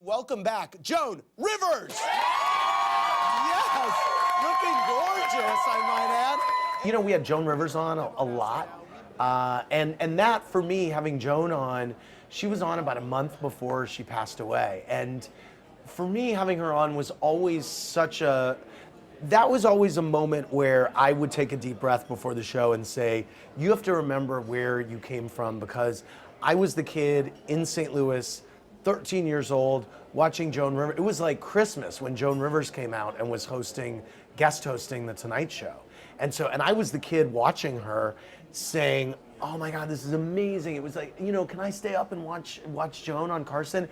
Welcome back, Joan Rivers! Yes, looking gorgeous, I might add. You know, we had Joan Rivers on a lot, and that, for me, having Joan on, she was on about a month before she passed away, and for me, having her on was always that was always a moment where I would take a deep breath before the show and say, you have to remember where you came from, because I was the kid in St. Louis, 13 years old, watching Joan Rivers. It was like Christmas when Joan Rivers came out and was guest hosting The Tonight Show. And I was the kid watching her saying, oh my God, this is amazing. It was like, you know, can I stay up and watch Joan on Carson?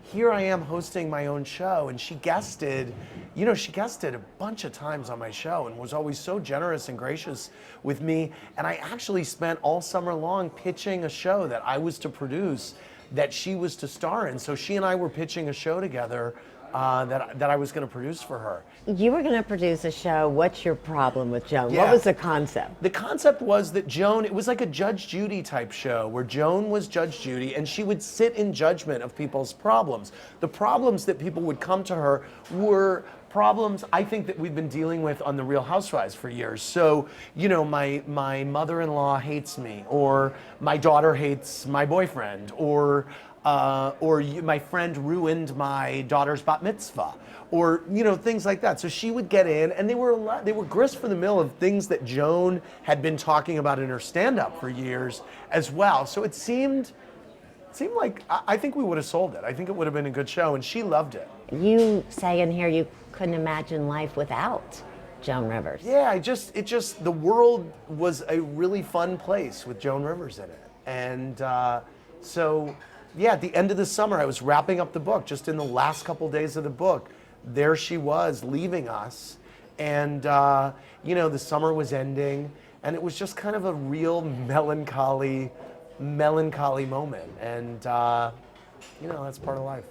Here I am hosting my own show, and she guested a bunch of times on my show and was always so generous and gracious with me. And I actually spent all summer long pitching a show that I was to produce that she was to star in. So she and I were pitching a show together that I was going to produce for her. You were going to produce a show. What's your problem with Joan? Yeah. What was the concept? The concept was that Joan, it was like a Judge Judy type show where Joan was Judge Judy and she would sit in judgment of people's problems. The problems that people would come to her were problems I think that we've been dealing with on The Real Housewives for years. So, you know, my mother-in-law hates me, or my daughter hates my boyfriend, or my friend ruined my daughter's bat mitzvah, or, you know, things like that. So she would get in, and they were grist for the mill of things that Joan had been talking about in her stand-up for years as well. So it seemed like, I think we would have sold it. I think it would have been a good show, and she loved it. You say in here you couldn't imagine life without Joan Rivers. Yeah, the world was a really fun place with Joan Rivers in it. And so, yeah, at the end of the summer, I was wrapping up the book, just in the last couple days of the book. There she was, leaving us. And, you know, the summer was ending, and it was just kind of a real melancholy moment. And, you know, that's part of life.